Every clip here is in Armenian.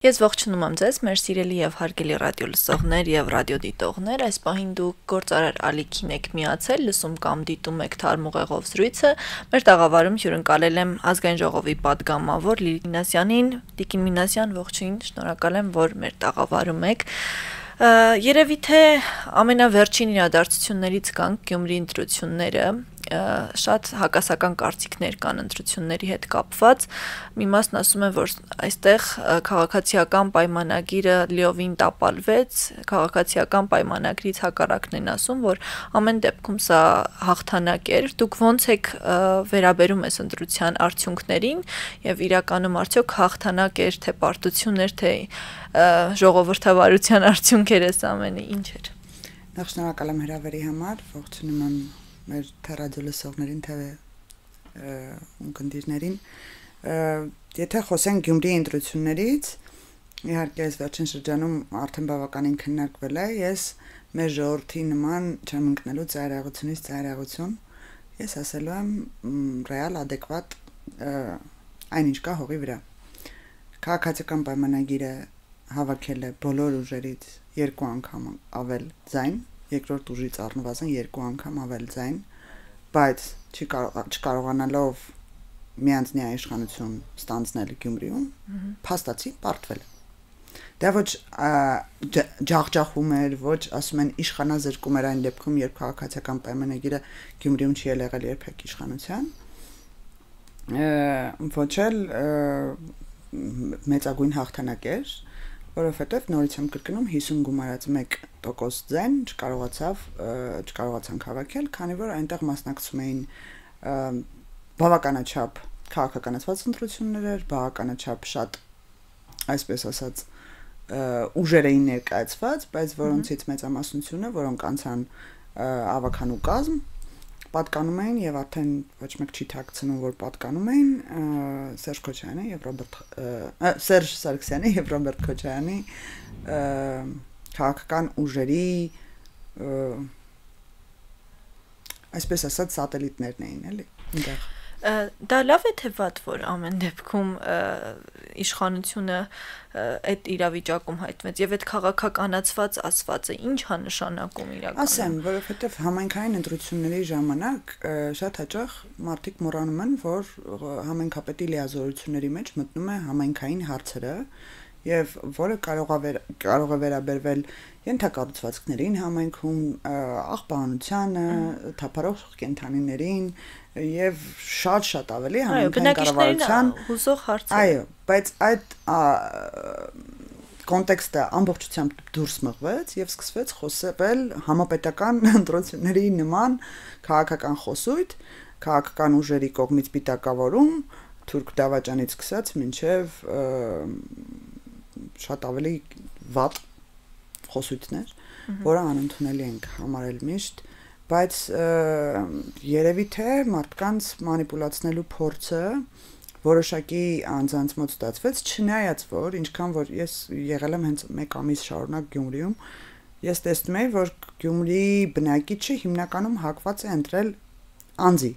Ես ողջունում եմ ձեզ, մեր սիրելի եւ հարգելի ռադիոլսողներ եւ ռադիոդիտողներ, այս պահին դուք գործարար ալիքին եք միացել, լսում կամ դիտում եք Թարմուղեղով զրույցը, մեր տաղավարում հյուրընկալել եմ Ազգային ժողովի падգամավոր Լիլիթ Մինասյանին, Տիկին Մինասյան, ողջույն, շնորհակալ եմ, որ մեր տաղավարում եք։ Երևի թե ամենավերջին իրադարձություններից կան Գյումրի ընտրությունները, շատ հակասական կարծիքներ կան ընտրությունների հետ կապված, մի մասն ասում է, որ այստեղ քաղաքացիական պայմանագիրը լիովին տապալվեց, քաղաքացիական պայմանագրից հակառակն են ասում, որ ամեն դեպքում սա հաղթանակ էր, դուք ոնց եք վերաբերում այս ընտրության արդյունքներին եւ իրականում արդյոք հաղթանակ էր, թե պարտություն էր, թե ժողովրդավարության արդյունք էր այս ամենը, ինչ էր։ Նախ շնորհակալ եմ հրավերի համար, ողջունում եմ մեր ռադիոլսողներին, թե ունկնդիրներին։ Եթե խոսենք Գյումրիի ընտրություններից, իհարկե այս վերջին շրջանում արդեն բավականին քննարկվել է, ես մեր ժողովրդի նման չեմ ընկնելու ծայրահեղությունից ծայրահեղություն, ես ասելու եմ ռեալ ադեկվատ այնինչ կա հողի վրա։ Քաղաքացիական պայմանագիրը հավաքել է բոլոր ուժերից 2 անգամ ավել ձայն, երկրորդ ուժից առնվազն 2 անգամ ավել ձայն, բայց չկարողանալով միանձնյա իշխանություն ստանձնել Գյումրիում, փաստացի պարտվել է։ Դա ոչ ջախջախում էր, ոչ ասում են իշխանազրկում էր այն դեպքում, երբ քաղաքացիական պայմանագիրը Գյումրիում չի եղել երբեք իշխանության, ոչ էլ մեծագույն հաղթանակ էր, որովհետև նորից եմ կրկնում 50 գումարած 1% ձեն չկարողացան հավաքել, քանի որ այնտեղ մասնակցում էին բավականաչափ քաղաքականացված ընտրություններ, բավականաչափ շատ, այսպես ասած, ուժեր էին ներկայացված, բայց որոնցից մեծամասնությունը, որոնք անցան ավականու կազմ, պատկանում էին եւ արդեն ոչ մեկ չի թաքցնում, որ պատկանում էին Սերժ Քոչարյանի եւ Սերժ Սարգսյանի եւ Ռոբերտ Քոչարյանի քաղաքական ուժերի այսպես ասած սատելիտներն էին, էլի, այնտեղ։ Դա լավ է թե վատ, որ ամեն դեպքում իշխանությունը այդ իրավիճակում հայտնվեց եւ այդ քաղաքականացված ասվածը ինչ է նշանակում իրականում։ Ասեմ, որովհետեւ համայնքային ընտրությունների ժամանակ շատ հաճախ մարդիկ մոռանում են, որ համայնքապետի լիազորությունների մեջ մտնում է համայնքային հարցերը եւ որը կարող է վերաբերվել ենթակառուցվածքներին համայնքում, աղբանությանը, թափառող կենդանիներին եւ շատ ավելի համայնքային կառավարության հուսող հարցեր։ Այո, բայց այդ կոնտեքստը ամբողջությամբ դուրս մղվեց եւ սկսվեց խոսել համապետական ընտրությունների նման քաղաքական խոսույթ, քաղաքական ուժերի կողմից պիտակավորում, թուրք դավաճանից սկսած մինչեւ շատ ավելի վատ խոսույթներ, որը անընդունելի ենք համարել միշտ, բայց երևի թե մարդկանց մանիպուլացնելու փորձը որոշակի անձանց մոտ ստացվեց, չնայած որ ինչքան որ ես եղել եմ հենց 1 ամիս շարունակ Գյումրիում, ես տեսնում եմ, որ Գյումրիի բնակիչը հիմնականում հակված է ընտրել անձի։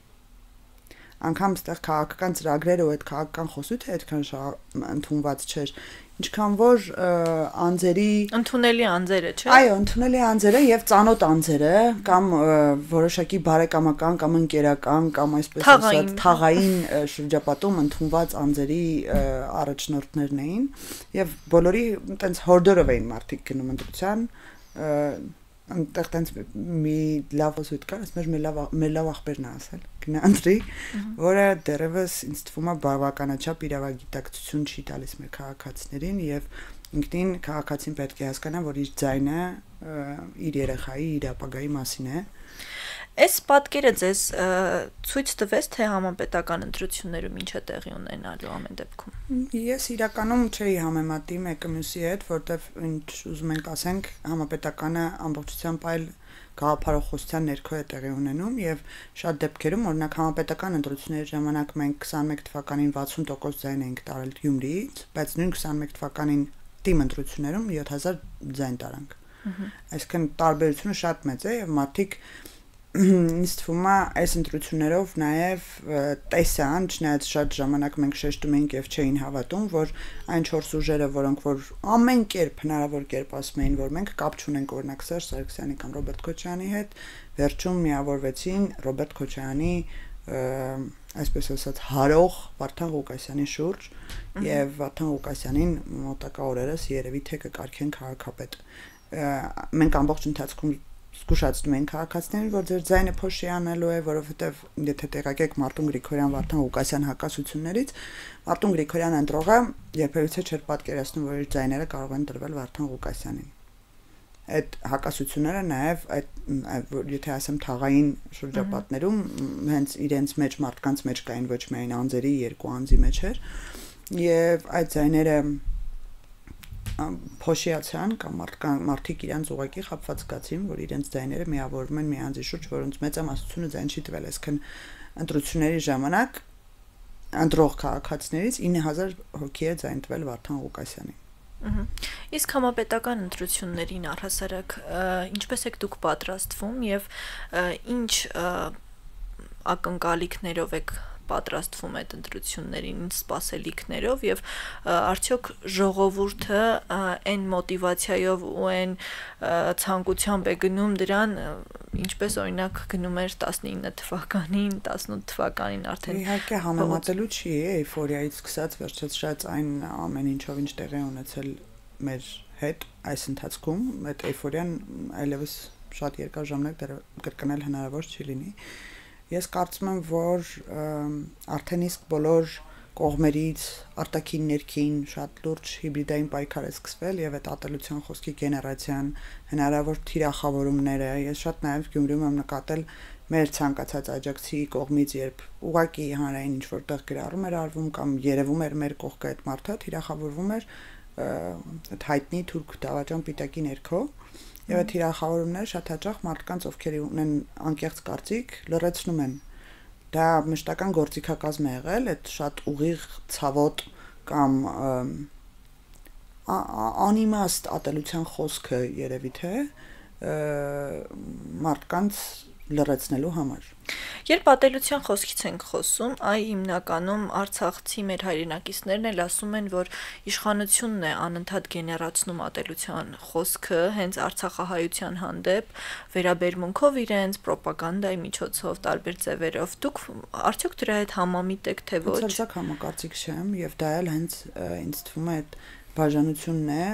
Անգամ այդտեղ քաղաքական ծրագրերը ու այդ քաղաքական խոսույթը այդքան ընդունված չէր, ինչքան որ անձերի ընդունելի անձերը, չէ՞։ Այո, ընդունելի անձերը եւ ծանոթ անձերը կամ որոշակի բարեկամական կամ ընկերական կամ այսպես ասած թաղային շրջապատում ընդունված անձերի առաջնորդներն էին եւ բոլորի այտենց հորդորով էին մարդիկ գնում ընտրության այնտեղ տենց մի լավ խոսույթ կար, ասում էր մեր լավ ախպերն է ասել, գնա ընտրի, որը դեռևս ինձ թվում է բավականաչափ իրավագիտակցություն չի տալիս մեր քաղաքացիներին եւ ինքնին քաղաքացին պետք է հասկանա, որ իր ձայնը իր երեխայի, իր ապագայի մասին է։ Այս պատկերը ձեզ ցույց տվեց, թե համապետական ընտրություններում ինչ է տեղի ունենալու ամեն դեպքում։ Ես իրականում չէի համեմատի մեկը մյուսի հետ, որտեվ ինչ ուզում ենք ասենք, համապետականը ամբողջությամբ այլ գաղափարախոսության ներքո է տեղի ունենում եւ շատ դեպքերում օրինակ համապետական ընտրությունների ժամանակ մենք 21 թվականին 60% ձայն էինք տարել Գյումրիից, բայց նույն 21 թվականին թիմ ընտրություններում 7000 ձայն տարանք։ Այսինքն տարբերությունը շատ մեծ է եւ մարդիկ ինձ թվում է այս ընտրություններով նաև տեսան, չնայած շատ ժամանակ մենք շեշտում էինք եւ չէին հավատում, որ այն 4 ուժերը, որոնք որ ամեն կերպ հնարավոր կերպ ասում էին, որ մենք կապ չունենք օրինակ Սերժ Սարգսյանի կամ Ռոբերտ Քոչարյանի հետ, վերջում միավորվեցին Ռոբերտ Քոչարյանի այսպես ասած հարող Վարդան Ղուկասյանի շուրջ եւ Վարդան Ղուկասյանին մոտակա օրերս երևի թե կկարգեն քաղաքապետ։ Մենք ամբողջ ընթացքում զգուշացնում ենք քաղաքացիներին, որ ձեր ձայնը փոշի անելու է, որովհետեւ եթե տեղակեք Մարտուն Գրիգորյան Վարդան Ղուկասյան հակասություններից, Մարտուն Գրիգորյան ընտրողը երբևիցե չէր պատկերացնում, որ իր ձայները կարող են տրվել Վարդան Ղուկասյանին։ Այդ հակասությունները նաև այդ եթե ասեմ թաղային շրջապատներում հենց իրենց մեջ մարդկանց մեջ կային ոչ միայն անձերի երկու անձի մեջ էր եւ այդ ձայները փոշիացան կամ մարդիկ իրանց ուղակի խապված զգացին որ իրենց ձայները միավորվում են մի անձի շուրջ որոնց մեծամասնությունը ձայն չի տվել այսքան ընտրությունների ժամանակ ընտրող քաղաքացիներից 9000 հոգի է ձայն տվել Վարդան Ղուկասյանին Իսկ համապետական ընտրություններին առհասարակ ինչպես եք դուք պատրաստվում եւ ինչ ակնկալիքներով եք պատրաստվում այդ ընտրություններին, ինչ սպասելիքներով եւ արդյոք ժողովուրդը այն մոտիվացիայով ու այն ցանկությամբ է գնում դրան ինչպես օրինակ գնում էր 19 թվականին, 18 թվականին արդեն իհարկե համեմատելու չի էյֆորիայից սկսած վերջացած այն ամեն ինչով ինչ տեղի ունեցել մեր հետ այս ընթացքում այդ էյֆորիան այլևս շատ երկար ժամանակ դեռ կրկնել հնարավոր չի լինի Ես կարծում եմ, որ արդեն իսկ բոլոր կողմերից արտաքին ներքին շատ լուրջ հիբրիդային պայքար է սկսվել եւ այդ ատելության խոսքի գեներացիան հնարավոր թիրախավորումները ես շատ նաեւ Գյումրիում եմ նկատել մեր ցանկացած աջակցի կողմից երբ ուղակի հանրային ինչ որտեղ գրառում էր արվում կամ երևում էր մեր կողքը այդ մարդը թիրախավորվում էր այդ հայտնի թուրք դավաճան պիտակի ներքո Եվ այդ հիրախավորումները շատ հաճախ մարդկանց ովքեր ունեն անկեղծ կարծիք լրացնում են։ Դա մշտական գործիքակազմ է եղել, այդ շատ ուղիղ ցավոտ կամ անիմաստ ատելության խոսքը երևի թե մարդկանց լրացնելու համար։ Երբ ատելության խոսքից ենք խոսում, այ հիմնականում Արցախցի մեր հայրենակիցներն էլ ասում են, որ իշխանությունն է անընդհատ գեներացնում ատելության խոսքը, հենց արցախահայության հանդեպ վերաբերմունքով իրենց ռոպագանդայի միջոցով, տարբեր ձևերով։ Դուք արդյոք դրա հետ համամիտ եք թե ոչ։ Ցավոք համակարծիք չեմ, եւ դա էլ հենց ինձ թվում է այդ բաժանությունն է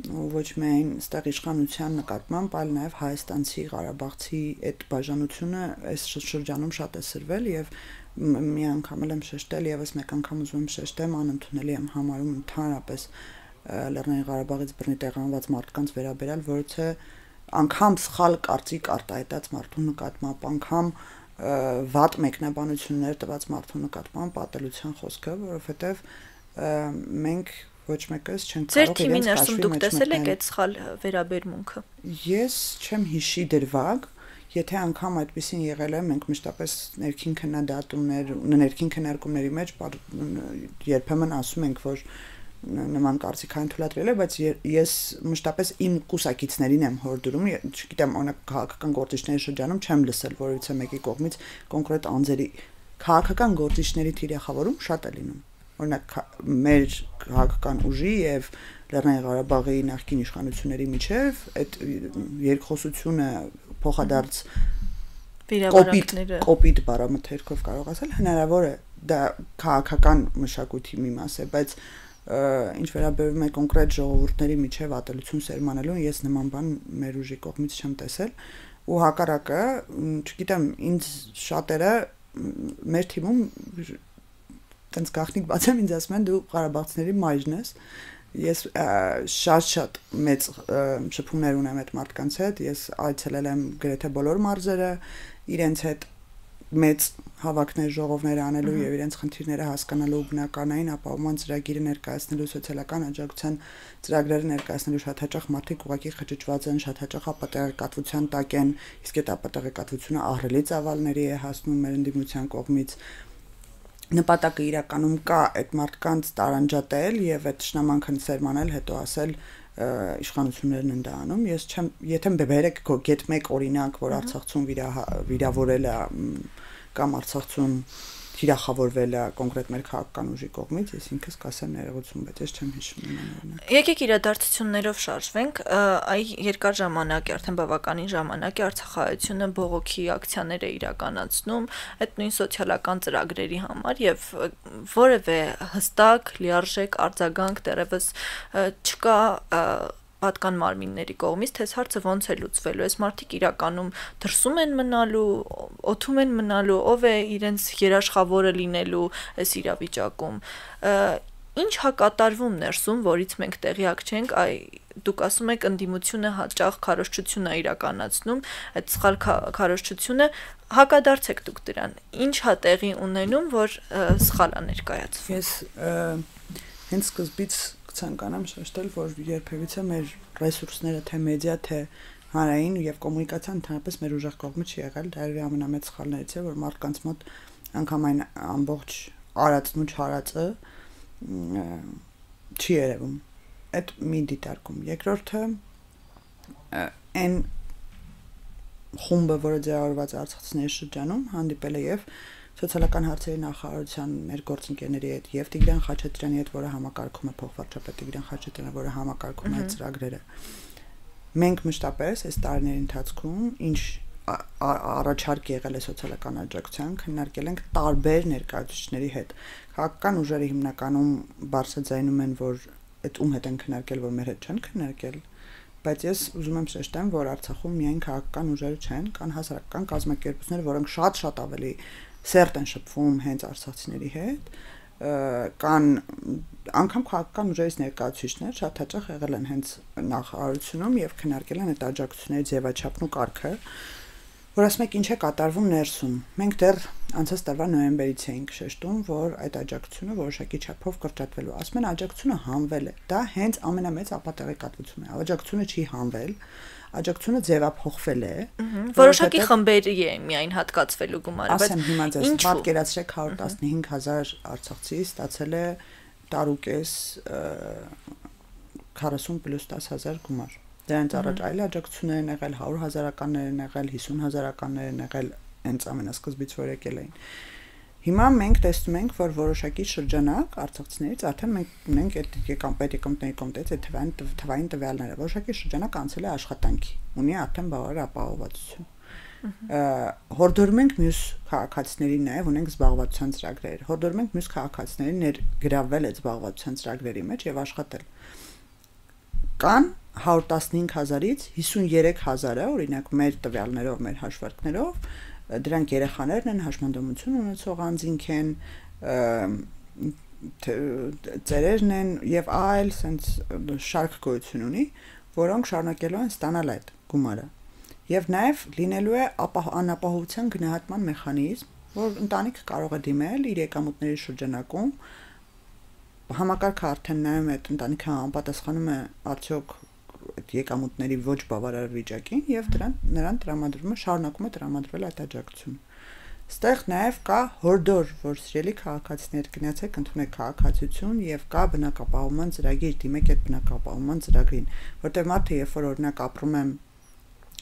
ոչ միայն ստեղ իշխանության նկատմամբ, այլ նաև հայաստանցի, Ղարաբաղցի այդ բաժանությունը այս շրջանում շատ է սրվել եւ մի անգամ եմ շեշտել եւս մեկ անգամ ուզում եմ շեշտեմ անընդունելի եմ համարում ընդհանրապես Լեռնային Ղարաբաղից բռնի տեղանված մարդկանց վերաբերյալ, որոնց անգամ սխալ կարծիք արտահայտած մարդու նկատմամբ, անգամ վատ մեկնաբանություններ տված մարդու նկատմամբ պատելության խոսքը, որովհետեւ մենք ոչ մեկս չեն կարող իրենց կաշվի դուք տեսել եք այդ սխալ վերաբերմունքը։ Ես չեմ հիշի դրվագ, եթե անգամ այդպեսին եղել է, մենք մշտապես ներքին քննադատումներ, ներքին քննարկումների մեջ երբեմն ասում ենք, որ նման կարծիքային թույլատրել է, բայց ես մշտապես իմ կուսակիցներին եմ հորդորում, չգիտեմ, օրինակ քաղաքական գործիչների շրջանում չեմ լսել որևիցե մեկի կողմից կոնկրետ անձերի քաղաքական գործիչների թիրախավորում շատ է լինում։ Օրինակ մեր քաղաքական ուժի եւ Լեռնային Ղարաբաղի նախկին իշխանությունների միջև այդ երկխոսությունը փոխադարձ կոպիտ բառամթերքով կարող ասել հնարավոր է դա քաղաքական մշակույթի մի մաս է բայց ինչ վերաբերում է կոնկրետ ժողովուրդների միջև ատելություն սերմանելուն ես նման բան մեր ուժի կողմից չեմ տեսել ու հակառակը չգիտեմ ինձ շատերը մեր թիմում Տենց գախնիկ բացեմ ինձ ասում են դու Ղարաբաղցիների մայրն ես ես շատ մեծ շփումներ ունեմ այդ մարդկանց հետ ես այցելել եմ գրեթե բոլոր մարզերը իրենց հետ մեծ հավաքներ ժողովներ անելու եւ իրենց խնդիրները հասկանալու բնականային ապահովման ծրագիրը ներկայացնելու սոցիալական աջակցության ծրագրերը ներկայացնելու շատ հաճախ մարդիկ ուղղակի խճճված են շատ հաճախ ապատեղեկատվության տակ են իսկ այդ ապատեղեկատվությունը ահռելի ծավալների է հասնում մեր ընդդիմության կողմից նպատակը իրականում կա այդ մարդկանց տարանջատել եւ այդ շնամանքն սերմանել հետո ասել իշխանություններն են դա անում, ես չեմ, եթե բերեք գետ 1 օրինակ, որ Արցախցուն վիրավորել է կամ Արցախցուն թիրախավորվել է կոնկրետ մեր քաղաքական ուժի կողմից, ես ինքս կասեմ ներողություն, բայց ես չեմ հիշում օրինակ։ Եկեք իրադարձություններով շարժվենք, այ երկար ժամանակ է, արդեն բավականին ժամանակ է Արցախահայությունը բողոքի ակցիաներ է իրականացնում այդ նույն սոցիալական ծրագրերի համար եւ որևէ հստակ լիարժեք արձագանք դեռևս չկա պատկան մարմինների կողմից, թե հարցը ոնց է լուծվելու, այս մարդիկ իրականում դրսում են մնալու, օդում են մնալու, ով է իրենց երաշխավորը լինելու այս իրավիճակում, ինչ հա կատարվում ներսում, որից մենք տեղյակ չենք, դուք ասում եք ընդդիմությունը հաճախ քարոզչություն է իրականացնում, այդ սխալ քարոզչությունը հակադարձեք դուք դրան, ինչ հա տեղի ունենում, որ սխալ է ներկայացվում։ Ես հենց սկզբից ցանկանամ շեշտել, որ երբևիցե մեր ռեսուրսները, թե մեդիա, թե հանրային եւ կոմունիկացիան ընդհանրապես մեր ուժեղ կողմը չի եղել, դա երևի ամենամեծ սխալներից է, որ մարդկանց մոտ անգամ այն ամբողջ արածն ու չարածը չի երևում։ Այդ մի դիտարկում։ Երկրորդը այն խումբը, որը ձևավորված արցախցիների շրջանում հանդիպել է եւ սոցիալական հարցերի նախարարության մեր գործընկերների հետ եւ Տիգրան Խաչատրյանի հետ, որը համակարգում է փոխվարչապետ Տիգրան Խաչատրյանը, որը համակարգում է ծրագրերը։ Մենք մշտապես այս տարիների ընթացքում ինչ առաջարկ եղել է սոցիալական աջակցության, քննարկել ենք տարբեր ներկայացուցիչների հետ։ Քաղաքական ուժերը հիմնականում բարձրաձայնում են, որ այդ ում հետ են քննարկել, որ մեր հետ չեն քննարկել, բայց ես ուզում եմ շեշտեմ, որ Արցախում միայն քաղաքական ուժերը չեն, կան հասարակական կազմակերպություններ, որոնք շատ ավելի սերտ են շփվում հենց արցախցիների հետ, կան անգամ քաղաքական ուժերից ներկայացուցիչներ շատ հաճախ եղել են հենց նախարարությունում եւ քննարկել են այդ աջակցությունների ձևաչափն ու կարգը, որ ասում եք ինչ է կատարվում ներսում։ Մենք դեռ անցած տարվա նոյեմբերից էինք շեշտում, որ այդ աջակցությունը որոշակի չափով կրճատվելու։ Ասում են աջակցությունը հանվել է։ Դա հենց ամենամեծ ապատեղեկատվությունն է։ Աջակցությունը չի հանվել, աջակցությունը ձևափոխվել է։ Որոշակի խմբերի է միայն հատկացվելու գումարը, բայց ասեմ հիմա ձեզ պատկերացրեք 115,000 արցախցի ստացել է տարուկես 40+10,000 գումար։ Դրանց առաջ այլ աջակցություններ են եղել, 100,000-ականներ են եղել, 50,000-ականներ են եղել, հենց ամենասկզբից որ եկել էին։ Հիմա մենք տեսնում ենք, որ որոշակի շրջանակ արցախցիներից արդեն մենք ունենք այդ եկամտների կոմիտեից այդ թվային տվյալները, որոշակի շրջանակ անցել է աշխատանքի, ունի արդեն բավարար ապահովվածություն։ Հորդորում ենք մյուս քաղաքացիների նաև ունենք զբաղվածության ծրագրեր, հորդորում ենք մյուս քաղաքացիներին ներգրավվել այդ զբաղվածության ծրագրերի մեջ եւ աշխատել։ Կան 115,000-ից 53,000-ը, օրինակ մեր տվյալներով, մեր հաշվարկներով, դրանք երեխաներն են, հաշմանդամություն ունեցող անձինք են, ծերերն են եւ այլ sense շարք գոյություն ունի, որոնք շարունակելու են ստանալ այդ գումարը։ Եվ նաև լինելու է անապահովության գնահատման մեխանիզմ, որ ընտանիքը կարող է դիմել իր եկամուտների շրջանակում, համակարգը արդեն նայում է այդ ընտանիքը համապատասխանում է արդյոք այդ եկամուտների ոչ բավարար վիճակին եւ նրան տրամադրվում է, շարունակում է տրամադրվել այդ աջակցությունը։ Ստեղ նաև կա հորդոր, որ սիրելի քաղաքացիներ գնացեք ընդունեք քաղաքացիություն եւ կա բնակապահովման ծրագիր, դիմեք այդ բնակապահովման ծրագրին, որտեղ մարդը երբ որ օրինակ ապրում է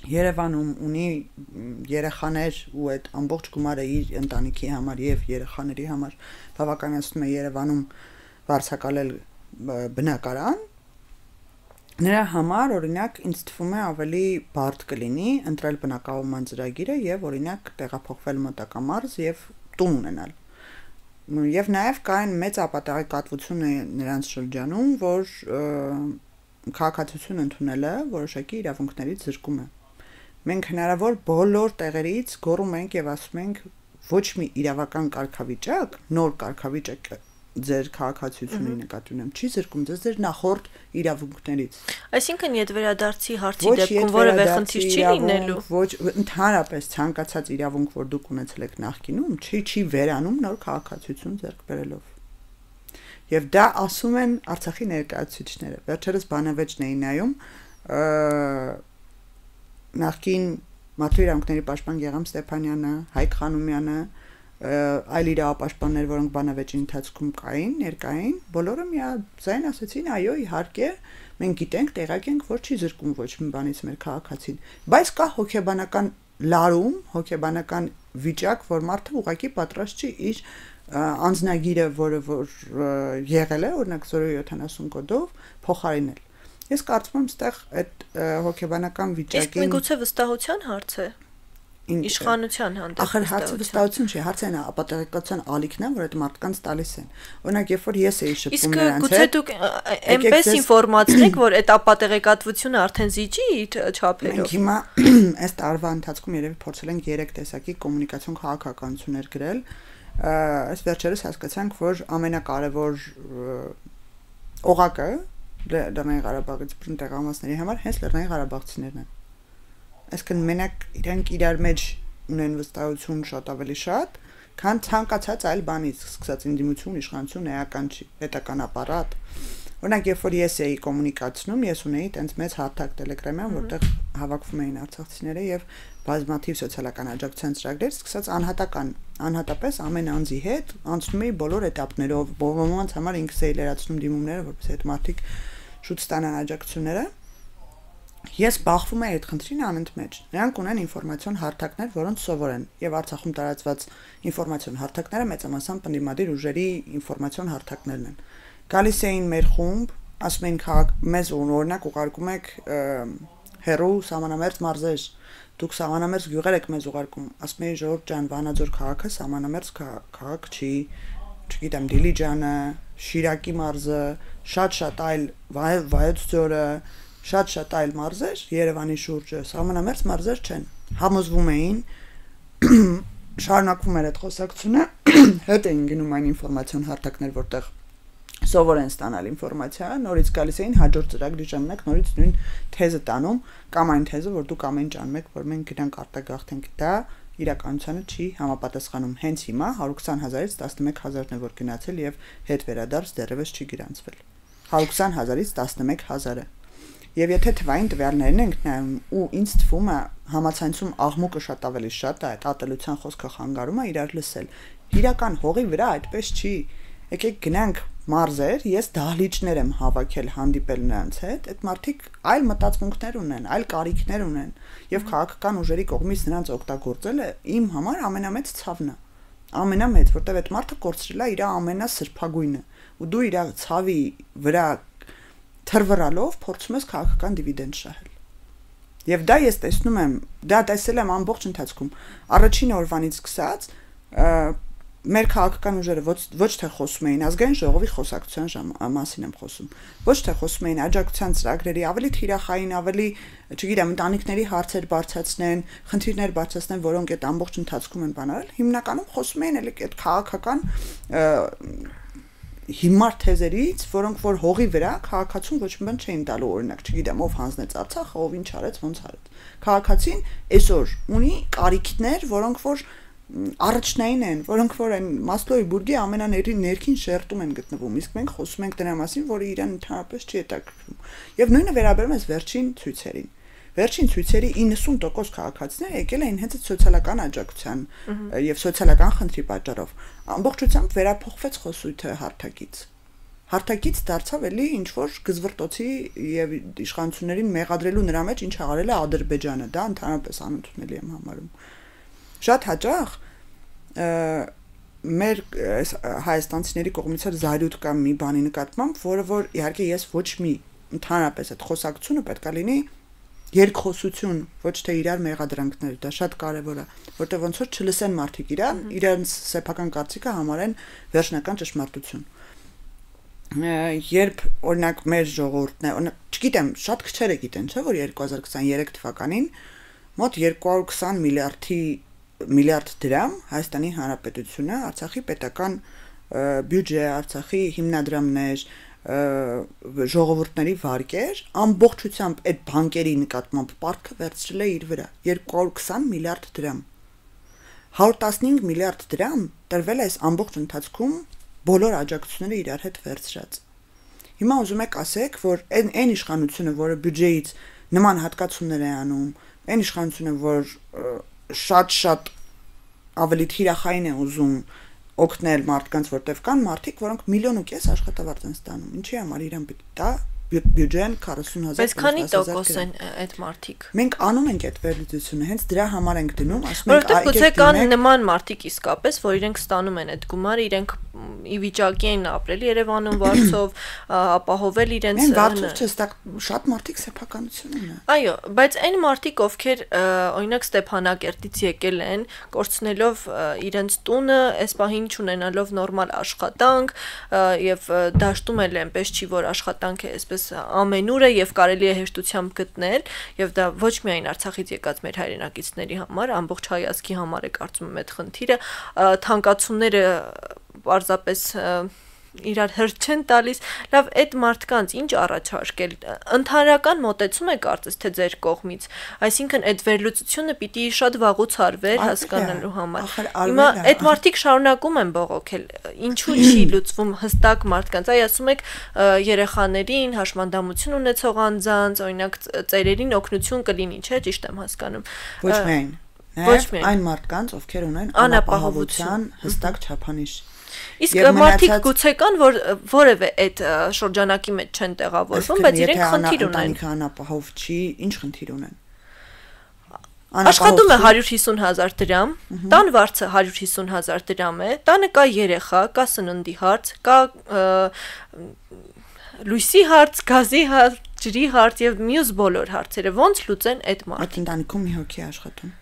Երևանում ունի երեխաներ ու այդ ամբողջ գումարը իր ընտանիքի համար եւ երեխաների համար բավականացնում է Երևանում վարձակալել բնակարան, նրա համար օրինակ ինձ թվում է ավելի բարդ կլինի ընտրել բնակավարման ծրագիրը եւ օրինակ տեղափոխվել մոտակա մարզ եւ տուն ունենալ։ Եվ նաեւ կա այն մեծ ապատեղեկատվությունը նրանց շրջանում, որ քաղաքացիություն ընդունելը որոշակի իրավունքներից զրկում է։ Մենք հնարավոր բոլոր տեղերից գոռում ենք եւ ասում ենք ոչ մի իրավական կարգավիճակ, նոր կարգավիճակ ձեր քաղաքացիությունների նկատի ունեմ, չի զրկում ձեր նախորդ իրավունքներից։ Այսինքն իդ վերադարձի հարցի դեպքում որևէ խնդիր չի լինելու։ Ոչ, ընդհանրապես ցանկացած իրավունք, որ դուք ունեցել եք նախկինում, չի վերանում նոր քաղաքացիություն ձեռք բերելով։ Եվ դա ասում են Արցախի ներկայացուցիչները։ Վերջերս բանավեճն էին նայում, նախկին Մարդու իրավունքների պաշտպան Գեգամ Ստեփանյանը, Հայկ Խանոմյանը, այլ իրավապաշտպաններ, որոնք բանավեճի ընթացքում կային, ներկային, բոլորը միաձայն ասացին, այո, իհարկե, մենք գիտենք, տեղյակ ենք, որ չի զրկում ոչ մի բանից մեր քաղաքացին, բայց կա հոգեբանական լարում, հոգեբանական վիճակ, որ մարդը ուղղակի պատրաստ չի իր անձնագիրը, որը որ եղել է, օրինակ 070 կոդով փոխարինել։ Ես կարծում եմ, այստեղ այդ հոգեբանական վիճակին Իսկ միգուցե վստահության հարց է։ Իշխանության հանդեպ ախր հարցը վստահություն չի, հարցը այն ապատեղեկատվության ալիքն է, որ այդ մարդկանց տալիս են։ Օրինակ, երբ որ ես էի շփվում նրանց հետ, իսկ գուցե դուք այնպես ինֆորմացնեք, որ այդ ապատեղեկատվությունը արդեն զիջի իր չափերով։ Մենք հիմա այս տարվա ընթացքում երևի փորձել ենք 3 տեսակի կոմունիկացիոն քաղաքականություններ գրել։ Այս վերջերս հասկացանք, որ ամենակարևոր օղակը Լեռնային Ղարաբաղից բռն տեղամասների համար հենց Լեռնային Ղարաբաղցիներն են։ Այսինքն մենակ իրենք իրար մեջ ունեն վստահություն շատ ավելի շատ, քան ցանկացած այլ բանից, սկսած ինդիմություն, իշխանություն, էական չի, պետական ապարատ։ Օրինակ, երբ որ ես էի կոմունիկացնում, ես ունեի տենց մեծ հարթակ Telegram-յան, որտեղ հավաքվում էին արցախցիները եւ բազմաթիվ սոցիալական աջակցության ծրագրեր, սկսած անհատապես ամեն անձի հետ անցնում էի բոլոր этаպներով, ոմանց համար ինքս էի լրացնում դիմումները, որպես այդ մարդիկ շուտ ստանան աջակցությունները։ Ես բախվում եմ այդ խնդրին անընդմեջ։ Նրանք ունեն ինֆորմացիոն հարթակներ, որոնց սովոր են, եւ Արցախում տարածված ինֆորմացիոն հարթակները մեծամասամբ ընդդիմադիր ուժերի ինֆորմացիոն հարթակներն են։ Գալիս էին մեր խումբ, ասում էին մեզ օրինակ ուղարկում եք հերո սահմանամերձ մարզեր, դուք սահմանամերձ գյուղեր եք մեզ ուղարկում, ասում էին Ժողովուրդ ջան, Վանաձոր քաղաքը սահմանամերձ քաղաք չի, չգիտեմ, Դիլիջանը, Շիրակի մարզը, շատ այլ Վայոց ձորը, շատ այլ մարզեր Երևանի շուրջը սահմանամերձ մարզեր չեն։ Համոզվում էին, շարունակվում էր այդ խոսակցությունը, հետ էին գնում այն ինֆորմացիոն հարթակներ, որտեղ սովոր են ստանալ ինֆորմացիա, նորից գալիս էին հաջորդ ծրագրի ժամանակ նորից նույն թեզը տանում, կամ այն թեզը, որ դուք ամեն ինչ անում եք, որ մենք գնանք արտագաղթենք, դա իրականությանը չի համապատասխանում։ Հենց հիմա 120,000-ից 11,000-ն է որ գնացել եւ հետ վերադարձ դեռևս չի գրանցվել։ 120,000-ից 11,000-ը։ Եվ եթե թվային տվյալներն ենք նայում ու ինձ թվում է համացանցում աղմուկը շատ ավելի շատ է, այդ ատելության խոսքը խանգարում է իրար լսել։ Իրական հողի վրա այդպես չի։ Եկեք գնանք մարզեր, ես դահլիճներ եմ հավաքել հանդիպել նրանց հետ, այդ մարդիկ այլ մտածմունքներ ունեն, այլ կարիքներ ունեն, եւ քաղաքական ուժերի կողմից նրանց օգտագործելը իմ համար ամենամեծ ցավն է։ Ամենամեծ, որտեղ այդ մարդը կորցրել է իր ամենասրբագույնը, ու դու իր ցավի վրա թրվռալով փորձում ես քաղաքական դիվիդենդ շահել։ Եվ դա ես տեսնում եմ, դա տեսել եմ ամբողջ ընթացքում։ Առաջին օրվանից սկսած մեր քաղաքական ուժերը ոչ թե խոսում էին ազգային ժողովի խոսակցության մասին եմ խոսում, ոչ թե խոսում էին աջակցության ծրագրերի ավելի թիրախային, ավելի, չգիտեմ, ընտանիքների հարցեր բարձրացնեն, խնդիրներ բարձրացնեն, որոնք այդ ամբողջ ընթացքում են բանարել, հիմնականում խոսում էին այդ քաղաքական հիմար թեզերից, որոնք որ հողի վրա քաղաքացուն ոչ մի բան չէին տալու, օրինակ, չգիտեմ, ով հանձնեց Արցախը, ով ինչ արեց, ոնց արեց։ Քաղաքացին այսօր ունի կարիքներ, որոնք որ առաջնային են, որոնք որ այն Մասլոուի բուրգի ամենաներքին շերտում են գտնվում, իսկ մենք խոսում ենք դրա մասին, որը իրան ընդհանրապես չի հետաքրքրում։ Եվ նույնը վերաբերում է վերջին ցույցերին։ Վերջին ցույցերի 90% քաղաքացիները եկել էին հենց այդ սոցիալական աջակցության եւ սոցիալական խնդրի պատճառով։ Ամբողջությամբ վերափոխվեց խոսույթը հարթակից։ Հարթակից դարձավ էլի ինչ որ գզվրտոցի եւ իշխանություններին մեղադրելու նրա մեջ ինչ արել է Ադրբեջանը, դա ընդհանրապես անընդունելի եմ համարում։ Շատ հաճախ մեր հայաստանցիների կողմից զայրույթ կամ մի բանի նկատմամբ, որը որ իհարկե ես ոչ մի ընդհանրապես այդ խոսակցությունը պետք է լինի երկխոսություն, ոչ թե իրար մեղադրանքներ, դա շատ կարևոր է, որտեղ ոնց որ չլսեն մարդիկ իրենց սեփական կարծիքը համարեն վերջնական ճշմարտություն։ Երբ օրինակ մեր ժողովուրդն է, չգիտեմ, շատ քչերը գիտեն, չէ՞ որ 2023 թվականին մոտ 220 միլիարդ դրամ Հայաստանի Հանրապետությունը Արցախի պետական բյուջե, Արցախի հիմնադրամներ, ժողովուրդների վարկեր ամբողջությամբ այդ բանկերի նկատմամբ պարտքը վերցրել է իր վրա 220 միլիարդ դրամ 115 միլիարդ դրամ տրվել է այս ամբողջ ընթացքում բոլոր աջակցությունները իրար հետ վերցրած հիմա ուզում եք ասեք որ այն իշխանությունը որը բյուջեից նման հատկացումներ է անում այն իշխանությունը որ շատ ավելի թիրախային է ուզում օգնել մարդկանց, որտեվ կան մարդիկ, որոնք 1.5 միլիոն աշխատավարձ են ստանում։ Ինչի համար իրեն պետք է տա բյուջեն 40,000 Բայց քանի տոկոս են այդ մարդիկ։ Մենք անում ենք այդ վերլուծությունը, հենց դրա համար ենք դնում, ասում ենք, որովհետև գուցե կան նման մարդիկ իսկապես, որ իրենք ստանում են այդ գումարը, իրենք ի վիճակի են ապրել Երևանում վարձով, ապահովել իրենց վարձով չէ, շատ մարդիկ սեփականություն ունեն։ Այո, բայց այն մարդիկ, ովքեր օրինակ Ստեփանակերտից եկել են, կորցնելով իրենց տունը, այս պահին չունենալով նորմալ աշխատանք եւ դաշտում էլ այնպես չի, որ աշխատանքը այսպես ամենուր է եւ կարելի է հեշտությամբ գտնել եւ դա ոչ միայն Արցախից եկած մեր հայրենակիցների համար, ամբողջ հայացքի համար է կարծում եմ այդ խնդիրը, թանկացումները պարզապես իրար հրճ չեն տալիս, լավ այդ մարդկանց ինչ առաջարկել, ընդհանրական մոտեցում է կարծես թե ձեր կողմից, այսինքն այդ վերլուծությունը պիտի շատ վաղուց արվեր հասկանալու համար, հիմա այդ մարդիկ շարունակում են բողոքել, ինչու չի լուծվում հստակ մարդկանց, այ ասում եք երեխաներին, հաշմանդամություն ունեցող անձանց, օրինակ ծերերին օգնություն կլինի, չէ՞, ճիշտ եմ հասկանում։ Ոչ միայն, այն մարդկանց, ովքեր ունեն անապահովության հստակ չափանիշ։ Իսկ մարդիկ գուցե կան, որ որևէ այդ շրջանակի մեջ չեն տեղավորվում, բայց իրենք խնդիր ունեն։ Ընտանիքը անապահով չի, ինչ խնդիր ունեն։ Աշխատում է 150,000 դրամ, տան վարձը 150,000 դրամ է, տանը կա երեխա, կա սննդի հարց, կա լույսի հարց, գազի հարց, ջրի հարց եւ մյուս բոլոր հարցերը, ոնց լուծեն այդ մարդիկ։ Այդ ընտանիքում մի հոգի աշխատում։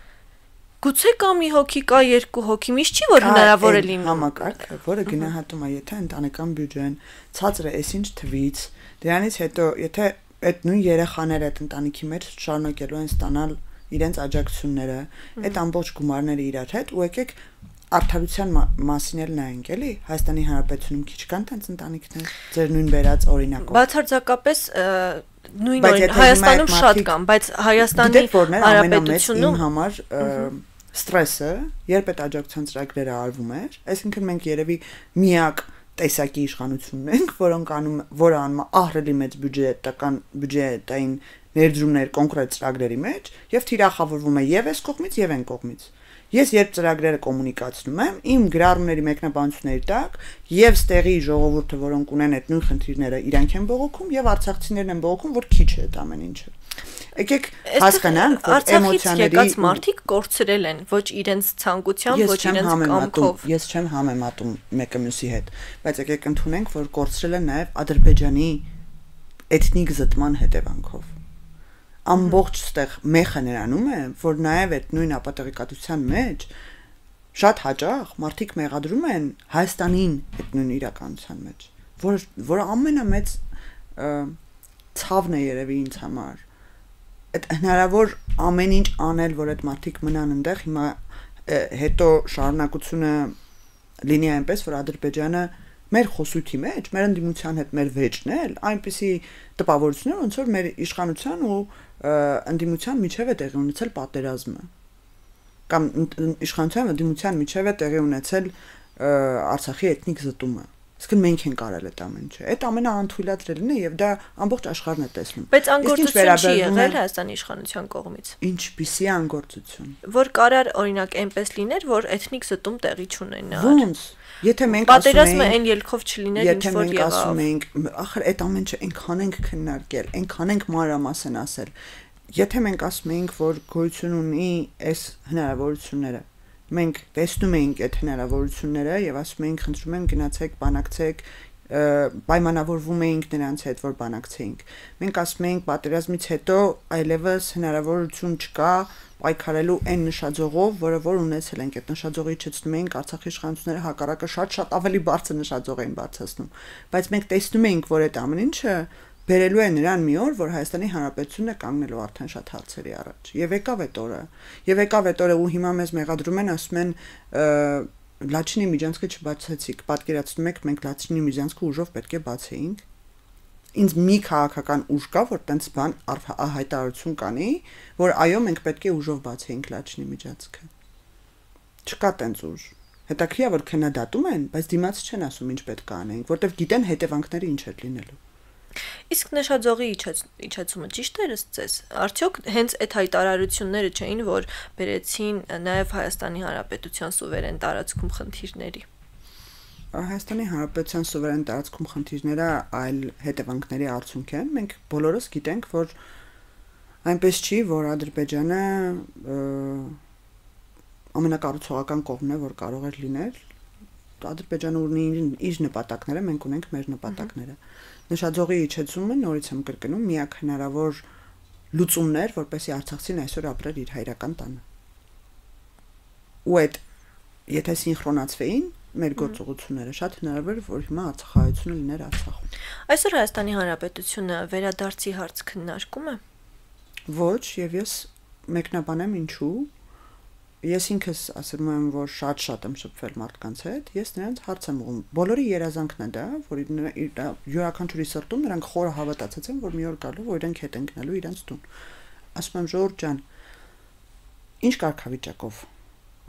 Գուցե կա մի հոգի, կա երկու հոգի, միշտ չի որ հնարավոր է լինում։ Համակարգը, որը գնահատում է, եթե ընտանեկան բյուջեն ցածր է, այսինչ թվից, դրանից հետո, եթե այդ նույն երեխաները այդ ընտանիքի մեջ շարունակելու են ստանալ իրենց աջակցությունները, այդ ամբողջ գումարները իրար հետ, ու եկեք արդարության մասին էլ նայենք, էլի, Հայաստանի Հանրապետությունում քիչ կան տենց ընտանիքներ, ձեր նույն վերած օրինակով։ Բացարձակապես նույն Հայաստանում շատ կան, բայց Հայաստանի Հանրապետությունում իմ համար ստրեսը, երբ այդ աջակցության ծրագրերը արվում էր, այսինքն մենք երևի միակ տեսակի իշխանությունն ենք, որը անում ահռելի մեծ բյուջետային ներդրումներ կոնկրետ ծրագրերի մեջ եւ թիրախավորվում է եւ այս կողմից եւ այն կողմից։ Ես երբ ծրագրերը կոմունիկացնում եմ, իմ գրառումների մեկնաբանությունների տակ եւ ստեղի ժողովուրդը, որոնք ունեն այդ նույն խնդիրները, իրանք են բողոքում եւ արցախցիներն են բողոքում, որ քիչ է այդ ամեն ինչը։ Եկեք հասկանանք, որ էմոցիաների եկած մարդիկ կորցրել են ոչ իրենց ցանկությամբ, ոչ իրենց կամքով։ Ես չեմ համեմատում մեկը մյուսի հետ, բայց եկեք ընդունենք, որ կորցրել են նաեւ Ադրբեջանի էթնիկ զտման հետևանքով։ Ամբողջ ստեղ մեխը նրանում է, որ նաև այդ նույն ապատեղեկատվության մեջ շատ հաճախ մարդիկ մեղադրում են Հայաստանին այդ նույն իրականության մեջ, որը ամենամեծ ցավն է երևի ինձ համար։ Այդ հնարավոր ամեն ինչ անել, որ այդ մարդիկ մնան այնտեղ, հիմա հետո շարունակությունը լինի այնպես, որ Ադրբեջանը մեր խոսույթի մեջ, մեր ընդդիմության հետ մեր վեճն էլ, այնպիսի տպավորություններ, ոնց որ մեր իշխանության ու ընդդիմության միջև է տեղի ունեցել պատերազմը կամ իշխանության ընդդիմության միջև է տեղի ունեցել Արցախի էթնիկ զտումը։ Իսկ մենք ենք արել այդ ամեն ինչը։ Այդ ամենաանթույլատրելն է եւ դա ամբողջ աշխարհն է տեսնում։ Բայց անգործություն չի եղել Հայաստանի իշխանության կողմից։ Ինչպիսի անգործություն։ Որ կարար օրինակ այնպես լիներ, որ էթնիկ զտում տեղի չունենա։ Ոնց։ Եթե մենք պատերազմը այն ելքով չլիներ, ինչ որ եղավ։ Եթե մենք ասում ենք, ախր այդ ամեն ինչը այնքան ենք քննարկել, այնքան ենք մանրամասն ասել։ Եթե մենք ասում ենք, որ գոյություն ունի այս հնարավորությունները, մենք տեսնում ենք այդ հնարավորությունները եւ ասում ենք, խնդրում ենք գնացեք, բանակցեք, պայմանավորվում էինք նրանց հետ, որ բանակցեինք։ Մենք ասում ենք, պատերազմից հետո այլևս հնարավորություն չկա պայքարելու այն նշաձողով, որը ունեցել ենք, այդ նշաձողի իջեցնում էինք Արցախի իշխանությունները հակառակը շատ ավելի բարձր նշաձող էին բարձրացնում, բայց մենք տեսնում էինք, որ այդ ամեն ինչը բերելու է նրան մի օր, որ Հայաստանի Հանրապետությունն է կանգնելու արդեն շատ հարցերի առաջ։ Եվ եկավ այդ օրը։ Եվ եկավ այդ օրը ու հիմա մեզ մեղադրում են, ասում են Լաչինի միջանցքը չբացեցիք։ Պատկերացնում եք, մենք Լաչինի միջանցքը ուժով պետք է բացեինք։ Ինձ մի քաղաքական ուժ կա, որ տենց բան հայտարարություն կանի, որ այո, մենք պետք է ուժով բացեինք Լաչինի միջանցքը։ Չկա տենց ուժ։ Հետաքրքիր է, որ քննադատում են, բայց դիմաց չեն ասում ինչ պետք է անենք, որտեվ գիտեն հետևանքները ինչ է լինելու։ Իսկ նշաձողի իջեցումը ճիշտ էր ըստ ձեզ։ Արդյոք հենց այդ հայտարարությունները չէին, որ բերեցին նաև Հայաստանի Հանրապետության սուվերեն տարածքում խնդիրների։ Հայաստանի Հանրապետության սուվերեն տարածքում խնդիրները այլ հետևանքների արդյունք են։ Մենք բոլորս գիտենք, որ այնպես չի, որ Ադրբեջանը ամենակառուցողական կողմն է, որ կարող էր լինել։ Ադրբեջանը ունի իր նպատակները, մենք ունենք մեր նպատակները։ Նշաձողի իջեցումը նորից եմ կրկնում միակ հնարավոր լուծումն էր, որպեսզի արցախցին այսօր ապրեր իր հայրական տանը։ Ու այդ եթե սինխրոնացվեին մեր գործողությունները շատ հնարավոր է, որ հիմա Արցախայությունը լիներ Արցախում։ Այսօր Հայաստանի Հանրապետությունը վերադարձի հարց քննարկում է։ Ոչ, եւ ես մեկնաբանեմ ինչու։ Ես ինքս ասում եմ, որ շատ եմ շփվել մարդկանց հետ, ես նրանց հարց եմ ուղղում։ Բոլորի երազանքն է դա, որ յուրաքանչյուրի սրտում նրանք խորը հավատացած են, որ մի օր գալու, որ իրենք հետ են գնալու իրենց տուն։ Ասում եմ, Ժորժ ջան, ինչ կարգավիճակով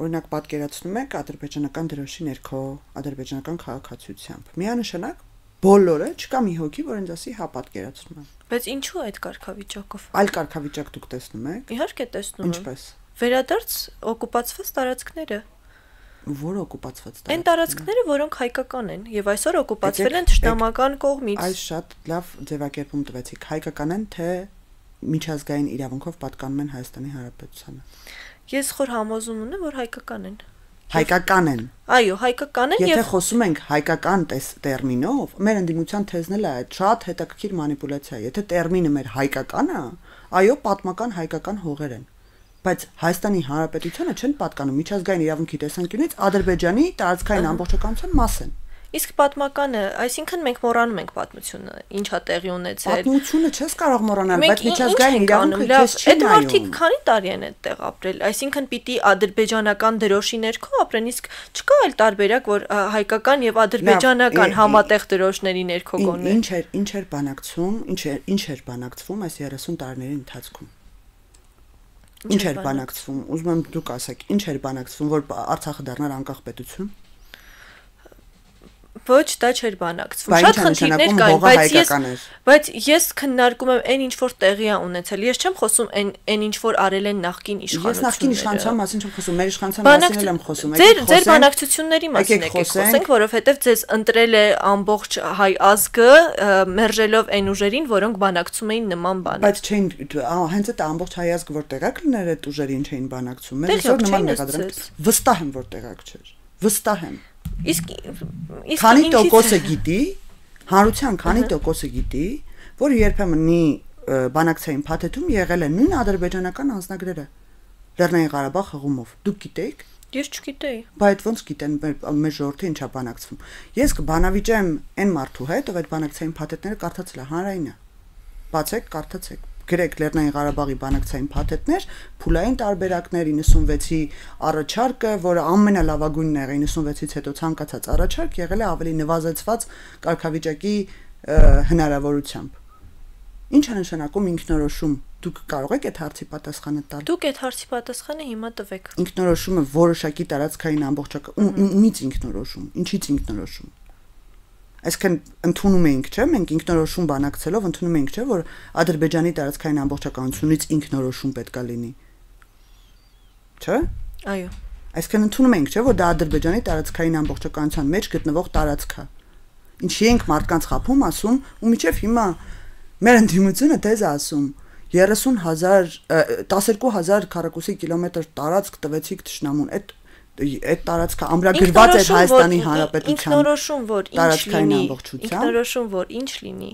Օրինակ պատկերացնում եք ադրբեջանական դրոշի ներքո, ադրբեջանական քաղաքացիությամբ։ Միանշանակ բոլորը չկա մի հոգի, որ ինձ ասի հա պատկերացնում եմ։ Բայց ինչու այդ կարգավիճակով։ Այլ կարգավիճակ դուք տեսնում եք։ Իհարկե տեսնում եմ։ Ինչպես։ Վերադարձ օկուպացված տարածքները։ Որ օկուպացված տարածքները։ Այն տարածքները, որոնք հայկական են, եւ այսօր օկուպացվել են թշնամական կողմից։ Այս շատ լավ ձևակերպում տվեցիք։ Հայկական են, թե միջազգային իրավունքով պատկանում են Հայաստանի Հանրապետությանը։ Ես խոր համոզում ունեմ, որ հայկական են։ Հայկական են։ Այո, հայկական են եւ Եթե խոսում ենք հայկական տերմինով, մեր ընդդիմության թեզն է այդ շատ հետաքրքիր մանիպուլյացիա է։ Եթե տերմինը մեր հայկական է, այո, պատմական հայկական հողեր են։ Բայց Հայաստանի Հանրապետությանը չեն պատկանում միջազգային իրավունքի տեսանկյունից Ադրբեջանի տարածքային ամբողջականության մաս են։ Իսկ պատմականը, այսինքն մենք մոռանում ենք պատմությունը, ինչա տեղի ունեցել։ Պատմությունը չես կարող մոռանալ, բայց միջազգային իրավունքը քեզ չի նայում։ Այդ մարդիկ նայում։ քանի տարի են այդտեղ ապրել, այսինքն պիտի ադրբեջանական դրոշի ներքո ապրեն, իսկ չկա այլ տարբերակ, որ հայկական եւ ադրբեջանական համատեղ դրոշների ներքո գոնե։ Ինչ էր բանակցվում այս 30 տարիների ընթացքում։ Ինչ էր բանակցվում, ուզում եմ դուք ասեք, ինչ էր բանակցվում, որ Արցախը դառնար անկախ պետություն։ Ոչ, դա չէր բանակցվում։ Շատ խնդիրներ կային, բայց ես քննարկում եմ այն ինչ որ տեղի է ունեցել։ Ես չեմ խոսում այն ինչ որ արել են նախկին իշխանությունները։ Ես նախկին իշխանության մասին չեմ խոսում, մեր իշխանության մասին եմ խոսում։ Ձեր բանակցությունների մասին եկեք խոսենք, որովհետև ձեզ ընտրել է ամբողջ հայ ազգը, մերժելով այն ուժերին, որոնք բանակցում էին նման բան։ Բայց չէին, հենց այդ ամբողջ հայ ազգը որ տեղակ լիներ այդ ուժերին չէին բանակցում։ Մենք այսօր նման մեղադրանք վստահ եմ, որ տեղակ չէր։ Վստահ եմ։ Իսկ քանի տոկոսը գիտի, հանրության քանի տոկոսը գիտի, որ երբեմնի բանակցային փաթեթում եղել են նույն ադրբեջանական անձնագրերը Լեռնային Ղարաբաղ հղումով։ Դուք գիտեք։ Ես չգիտեի։ Բայց ոնց գիտեն մեր ժողովուրդը ինչա բանակցվում։ Ես կբանավիճեմ այն մարդու հետ, ով այդ բանակցային փաթեթները կարդացել է հանրայինը։ Բացեք, կարդացեք։ Գրեք Լեռնային Ղարաբաղի բանակցային փաթեթներ, փուլային տարբերակներ 96-ի առաջարկը, որը ամենալավագույնն է 96-ից հետո ցանկացած առաջարկ եղել է ավելի նվազեցված կարգավիճակի հնարավորությամբ։ Ինչ է նշանակում ինքնորոշում։ Դուք կարող եք այդ հարցի պատասխանը տալ։ Դուք այդ հարցի պատասխանը հիմա տվեք։ Ինքնորոշումը որոշակի տարածքային ամբողջական ումից ինքնորոշում, ինչից ինքնորոշում։ Այսինքն ընդունում էինք, չէ՞, մենք ինքնորոշում բանակցելով ընդունում էինք, չէ՞, որ Ադրբեջանի տարածքային ամբողջականությունից ինքնորոշում պետքա լինի։ Չէ՞։ Այո։ Այսինքն ընդունում էինք, չէ՞, որ դա Ադրբեջանի տարածքային ամբողջականության մեջ գտնվող տարածք է։ Ինչի ենք մարդկանց խափում ասում, ու միջև հիմա մեր ընդդիմությունը դեզ ասում 12000 քառակուսի կիլոմետր տարածք տվեցիք թշնամուն։ Այդ տարածքը ամրագրված էր Հայաստանի Հանրապետության ինքնորոշում, որ ինչ լինի, ինքնորոշում, որ ինչ լինի։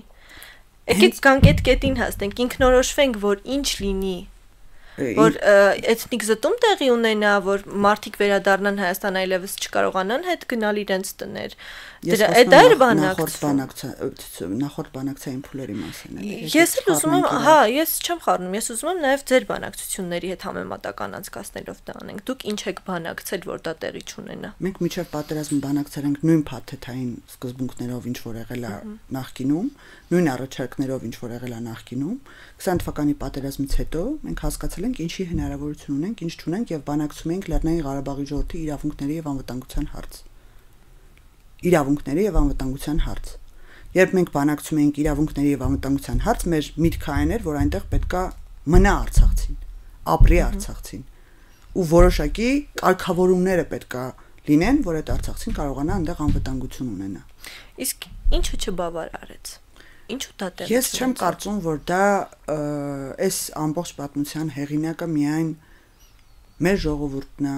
Եկեք գանք այդ կետին հասնենք, ինքնորոշվենք, որ ինչ լինի, որ էթնիկ զտում տեղի ունենա, որ մարդիկ վերադառնան Հայաստան այլևս չկարողանան հետ գնալ իրենց տներ։ Դա էր նախորդ բանակցային փուլերի մասին է։ Ես էլ ուզում եմ, հա, ես չեմ խառնում, ես ուզում եմ նաև ձեր բանակցությունների հետ համեմատական անցկացնելով դա անենք։ Դուք ինչ եք բանակցել, որ դա տեղի չունենա։ Մենք միջև պատերազմը բանակցել ենք նույն փաթեթային սկզբունքներով, ինչ որ եղել է նախկինում, նույն առաջարկներով, ինչ որ եղել է նախկինում։ 20 թվականի պատերազմից հետո մենք հասկացել ենք ինչի հնարավորություն ունենք, ինչ չունենք եւ բանակցում ենք Լեռնային Ղարաբաղի ժողովրդի իրավունքների եւ անվտանգության հարց։ Իրավունքների եւ անվտանգության հարց։ Երբ մենք բանակցում ենք իրավունքների եւ անվտանգության հարց, մեր միտքը այն էր, որ այնտեղ պետքա մնա Արցախցին, ապրի Արցախցին։ Ու որոշակի կարգավորումները պետքա լինեն, որ այդ Արցախցին կարողանա այնտեղ անվտանգություն ունենա։ Իսկ ինչու չբավարարեց։ Ինչու դա տեղի։ Ես չեմ կարծում, որ դա այս ամբողջ պատմության հեղինակը միայն մեր ժողովուրդն է,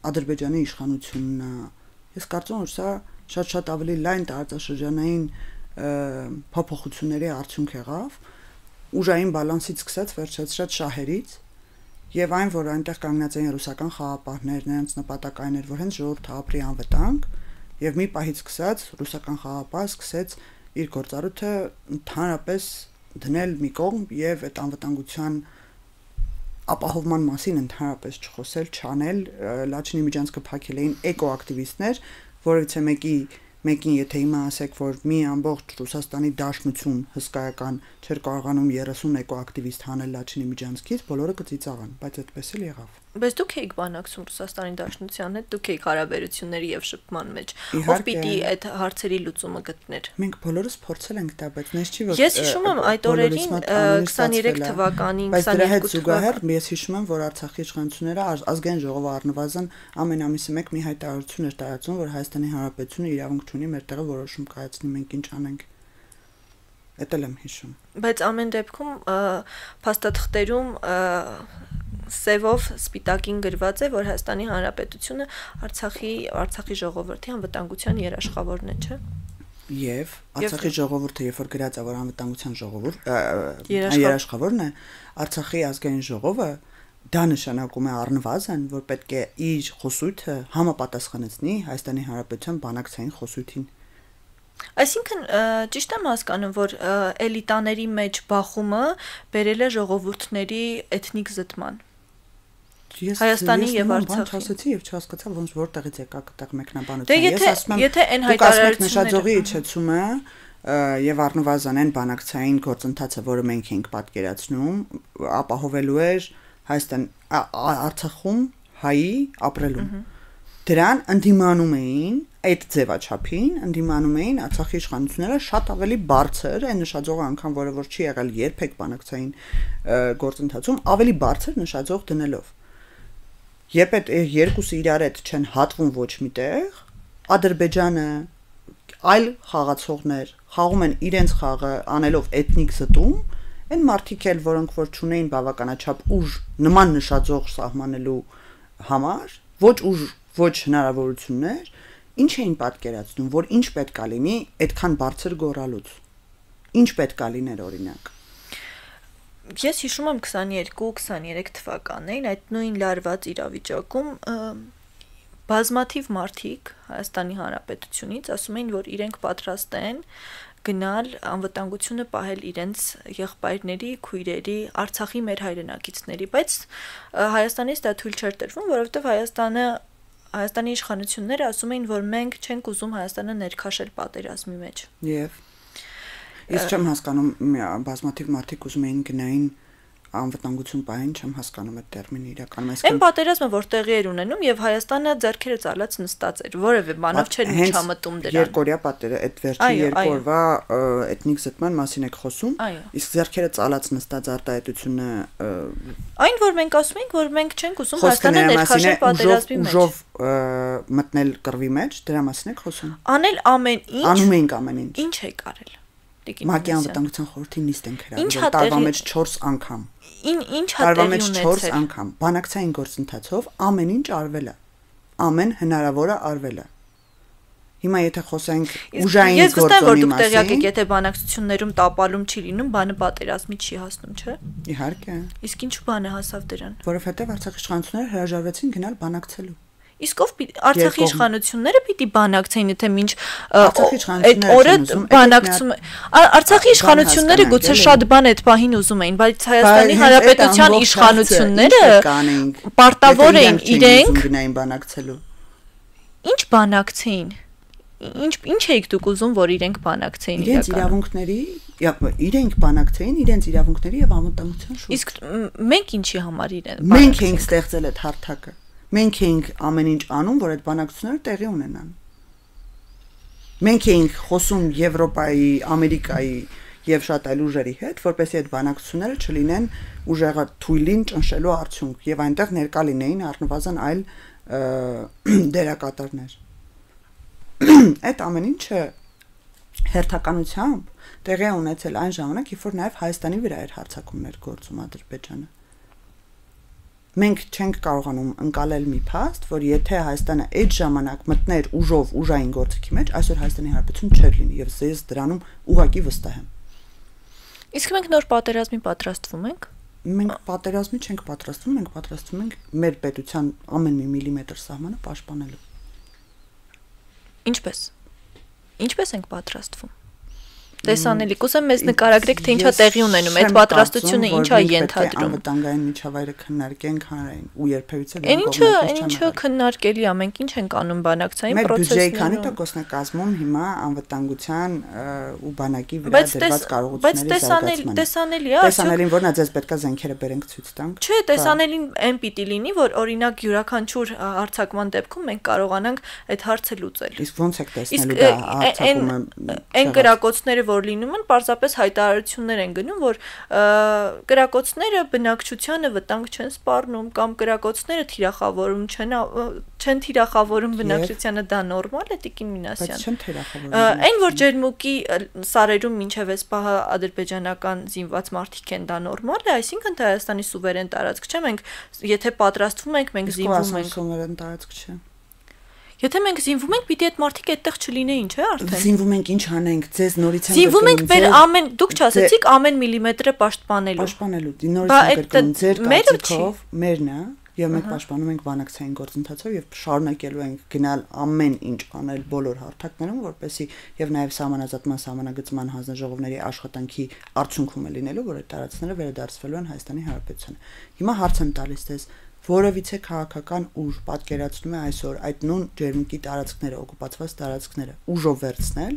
Ադրբեջանի իշխանությունն է։ Ես կարծում եմ, որ սա շատ ավելի լայն տարածաշրջանային փոփոխությունների արդյունք եղավ, ուժային բալանսից սկսած վերջացրած շահերից, եւ այն, որ այնտեղ կանգնած են ռուսական խաղապահներ, նրանց նպատակը այն էր, որ հենց ժողովուրդը ապրի անվտանգ, եւ մի պահից սկսած ռուսական խաղապահը սկսեց իր գործառույթը ընդհանրապես դնել մի կողմ եւ այդ անվտանգության ապահովման մասին ընդհանրապես չխոսել, չանել, Լաչինի միջանցքը փակել էին էկոակտիվիստներ, որովհետեւ մեկին եթե հիմա ասեք, որ մի ամբողջ Ռուսաստանի դաշնություն հսկայական չէր կարողանում 30 էկոակտիվիստ հանել Լաչինի միջանցքից, բոլորը կծիծաղան, բայց այդպես էլ եղավ։ Բայց դուք եք բանակցում Ռուսաստանի դաշնության հետ, դուք եք հարաբերությունների եւ շփման մեջ։ Ով պիտի այդ հարցերի լուծումը գտներ։ Մենք բոլորս փորձել ենք դա, բայց ես չի որ Ես հիշում եմ այդ օրերին 23 թվականին, 22 թվականին ես հիշում եմ, որ Արցախի իշխանությունները ազգային ժողովը առնվազն ամեն ամիսը մեկ մի հայտարարություն էր տարածում, որ Հայաստանի Հանրապետությունը իրավունք ունի մեր տեղը որոշում կայացնի, մենք ինչ անենք։ Դա էլ եմ հիշում։ Բայց ամեն դեպքում փաստաթղթերում սևով սպիտակին գրված է, որ Հայաստանի Հանրապետությունը Արցախի ժողովրդի անվտանգության երաշխավորն է, չէ՞։ Եվ Արցախի ժողովուրդը, երբ որ գրած է, որ անվտանգության երաշխավորն է, Արցախի ազգային ժողովը դա նշանակում է առնվազն, որ պետք է իր խոսույթը համապատասխանեցնի Հայաստանի Հանրապետության բանակցային խոսույթին։ Այսինքն ճիշտ եմ հասկանում, որ էլիտաների մեջ բախումը բերել է ժողովուրդների էթնիկ զտման։ Հայաստանի եւ Արցախի ասացի եւ չհասկացա ոնց որտեղից եկա այդտեղ մեկնաբանությունը։ Ես ասում եմ, եթե այն հայտարարությունները նշաձողի իջեցումը եւ առնվազն այն բանակցային գործընթացը, որը մենք ենք պատկերացնում, ապահովելու էր Արցախում հայի ապրելուն։ Դրան ընդդիմանում էին այդ ձևաչափին, ընդդիմանում էին Արցախի իշխանությունները շատ ավելի բարձր, այն նշաձողը անգամ, որը որ չի եղել երբեք բանակցային գործընթացում, ավելի բարձր նշաձող դնելով։ Երբ այդ երկուսը իրար հետ չեն հատվում ոչ միտեղ, Ադրբեջանը այլ խաղացողներ խաղում են իրենց խաղը անելով էթնիկ զտում, այն մարդիկ էլ, որոնք որ չունեին բավականաչափ ուժ նման նշաձող սահմանելու համար, ոչ ուժ, ոչ հնարավորություններ, ինչ էին պատկերացնում, որ ինչ պետք է լինի այդքան բարձր գոռալուց։ Ինչ պետք է լիներ օրինակ։ Ես հիշում եմ 22-23 թվականներին այդ նույն լարված իրավիճակում բազմաթիվ մարդիկ Հայաստանի Հանրապետությունից ասում էին, որ իրենք պատրաստ են գնալ անվտանգությունը պահել իրենց եղբայրների, քույրերի, Արցախի մեր հայրենակիցների, բայց Հայաստանից դա թույլ չէր տրվում, որովհետև Հայաստանի իշխանությունները ասում էին, որ մենք չենք ուզում Հայաստանը ներքաշել պատերազմի մեջ։ Եվ ես չեմ հասկանում, բազմաթիվ մարդիկ ուզում էին գնային անվտանգություն պահեն, չեմ հասկանում այդ տերմինը իրականում։ Այն պատերազմը, որ տեղի էր ունենում եւ Հայաստանը ձեռքերը ծալած նստած էր, որևէ բանով չէր միջամտում դրան։ Երկորյա պատերը, այդ վերջի երկորվա էթնիկ զտման մասին եք խոսում, իսկ ձեռքերը ծալած նստած արտահայտությունը այն, որ մենք ասում ենք, որ մենք չենք ուզում Հայաստանը ներքաշել պատերազմի մեջ։ Ուժով մտնել կռվի մեջ, դրա մասին եք խոսում։ Անել ամեն ինչ։ Անում էինք ամեն ինչ։ Ինչ է կարել։ ՄԱԿ-ի անվտանգության խորհրդի նիստ ենք հրավիրել տարվա մեջ 4 անգամ։ Ինչ հա տեղի ունեցել։ 4 անգամ բանակցային գործընթացով ամեն ինչ արվել է։ Ամեն հնարավորը արվել է։ Հիմա եթե խոսենք ուժային գործոնի մասին։ Ես վստահ եմ, որ դուք տեղյակ եք, եթե բանակցություններում տապալում չի լինում, բանը պատերազմի չի հասնում, չէ՞։ Իհարկե։ Իսկ ինչու բանը հասավ դրան։ Որովհետև Արցախի իշխանությունները հրաժարվեցին գնալ բանակցելու։ Իսկ ով Արցախի իշխանությունները պիտի բանակցեին, եթե մինչ այդ օրը բանակցում Արցախի իշխանությունները գուցե շատ բան այդ պահին ուզում էին, բայց Հայաստանի Հանրապետության իշխանությունները պարտավոր էին իրենք գնային բանակցելու։ Ինչ բանակցեին։ Ինչ էիք դուք ուզում, որ իրենք բանակցեին իրենք բանակցեին իրենց իրավունքների եւ անվտանգության շուրջ։ Իսկ մենք ինչի համար իրեն։ Մենք ենք ստեղծել այդ հարթակը։ Մենք ենք ամեն ինչ անում, որ այդ բանակցությունները տեղի ունենան։ Մենք էինք խոսում Եվրոպայի, Ամերիկայի եւ շատ այլ ուժերի հետ, որպեսզի այդ բանակցությունները չլինեն ուժեղը թույլին ճնշելու արդյունք եւ այնտեղ ներկա լինեին առնվազն այլ դերակատարներ։ Այդ ամեն ինչը հերթականությամբ տեղի ունեցել այն ժամանակ, երբ որ նաեւ Հայաստանի վրա էր հարձակումներ գործում Ադրբեջանը։ Մենք չենք կարողանում ընկալել մի փաստ, որ եթե Հայաստանը այդ ժամանակ մտներ ուժով ուժային գործիքի մեջ, այսօր Հայաստանի Հանրապետություն չէր լինի եւ ես դրանում ուղղակի վստահ եմ։ Իսկ մենք նոր պատերազմի պատրաստվում ենք։ Մենք պատերազմի չենք պատրաստվում, մենք պատրաստվում ենք մեր պետության ամեն մի միլիմետր սահմանը պաշտպանելու։ Ինչպես ենք պատրաստվում։ Տեսանելի, կուզեմ մեզ նկարագրեք, թե ինչա տեղի ունենում, այդ պատրաստությունը ինչա ենթադրում։ Անվտանգային միջավայրը քննարկենք հանրային ու երբևիցե Ինչը քննարկելի է, մենք ինչ ենք անում բանակցային պրոցեսներում։ Մեր բյուջեի քանի տոկոսն է կազմում հիմա անվտանգության ու բանակի վրա դրված կարողությունների զարգացմանը։ Բայց տեսանելի է, տեսանելին որն է, ձեզ պետքա զենքերը բերենք ցույց տանք։ Չէ, տեսանելին այն պիտի լինի, որ օրինակ յուրաքանչյուր հարձակման դեպքում մենք կարողանանք այդ հարցը լուծել։ Իսկ ոնց եք տեսնելու դա հարձակումը։ Այն կրակոցները որ լինում են, պարզապես հայտարարություններ են գնում, որ կրակոցները բնակչությանը վտանգ չեն սպառնում կամ կրակոցները թիրախավորում չեն թիրախավորում բնակչությանը, դա նորմալ է, Տիկին Մինասյան։ Բայց չեն թիրախավորում։ Այն որ ջերմուկի սարերում մինչև այս պահը ադրբեջանական զինված մարդիկ են, դա նորմալ է, այսինքն դա Հայաստանի սուվերեն տարածք չէ, մենք եթե պատրաստվում ենք, մենք զինվում ենք։ Սուվերեն տարածք չէ։ Եթե մենք զինվում ենք, պիտի այդ մարդիկ այդտեղ չլինեին, չէ՞ արդեն։ Զինվում ենք, ինչ անենք, ձեզ նորից են զինվում ենք մեր ամեն, դուք չասեցիք ամեն միլիմետրը պաշտպանելու։ Պաշտպանելու, նորից են կրկնում ձեր կարծիքով, մերն է, եւ մենք պաշտպանում ենք բանակցային գործընթացով եւ շարունակելու ենք գնալ ամեն ինչ անել բոլոր հարթակներում, որպեսզի եւ նաեւ սահմանազատման սահմանագծման հանձնաժողովների աշխատանքի արդյունքում է լինելու, որ այդ տարածքները վերադարձվելու են Հայաստանի Հանրապետությանը։ Հիմա հարց եմ տալիս ձեզ, որովիցե քաղաքական ուժ պատկերացնում է այսօր այդ նույն ջերմուկի տարածքները, օկուպացված տարածքները ուժով վերցնել,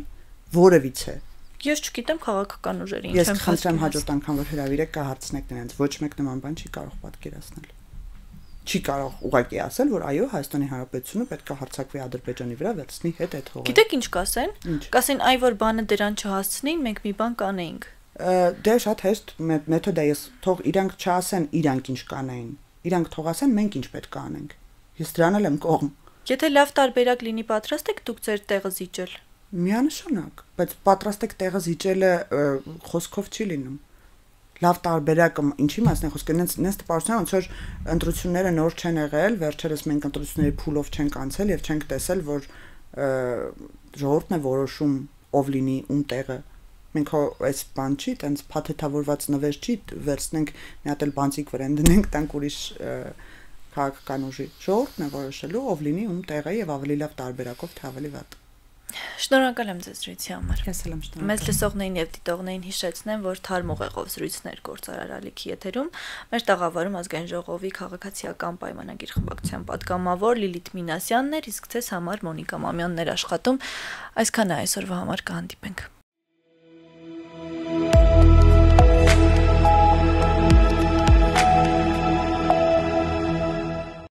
որովիցե։ Ես չգիտեմ քաղաքական ուժերի ինչ եմ պատկերացնում։ Ես խնդրեմ հաջորդ անգամ որ հրավիրեք կհարցնեք նրանց, ոչ մեկ նման բան չի կարող պատկերացնել։ Չի կարող ուղղակի ասել, որ այո, Հայաստանի Հանրապետությունը պետք է հարձակվի Ադրբեջանի վրա, վերցնի հետ այդ հողը։ Գիտեք ինչ կասեն։ Կասեն, այ որ բանը դրան չհասցնեին, մենք մի բան կանեինք։ Դե շատ հեշտ մեթոդ է, ես թող իրանք չասեն, իրանք ինչ կանեին։ Իրանք թող ասեն, մենք ինչ պետք է անենք։ Ես դրան եմ կողմ։ Եթե լավ տարբերակ լինի, պատրաստ եք դուք ձեր տեղը զիջել։ Միանշանակ, բայց պատրաստ եք տեղը զիջելը խոսքով չի լինում։ Լավ տարբերակը ինչի մասն է խոսքը, նենց տպավորություն ոնց որ ընտրությունները նոր չեն եղել, վերջերս մենք ընտրությունների փուլով չենք անցել եւ չենք տեսել, որ ժողովուրդն է որոշում ով լինի ում տեղը։ Մենք այս բան չի, տենց փաթեթավորված նվեր չի, վերցնենք մի հատ էլ բանցիկ վրան դնենք, տանք ուրիշ քաղաքական ուժի։ Ժողովուրդն է որոշելու ով լինի ում տեղը եւ ավելի լավ տարբերակով թե ավելի վատ։ Շնորհակալ եմ ձեզ զրույցի համար։ Ես էլ եմ շնորհակալ։ Մեզ լսողներին եւ դիտողներին հիշեցնեմ, որ թարմ ուղեղով զրույցներ գործարար ալիքի եթերում մեր տաղավարում ազգային ժողովի քաղաքացիական պայմանագիր խմբակցության պատգամավոր Լիլիթ Մինասյանն էր, իսկ ձեզ համար Մոնիկա Մամյանն էր աշխատում։ Այսքանը այսօրվա համար կհանդիպենք։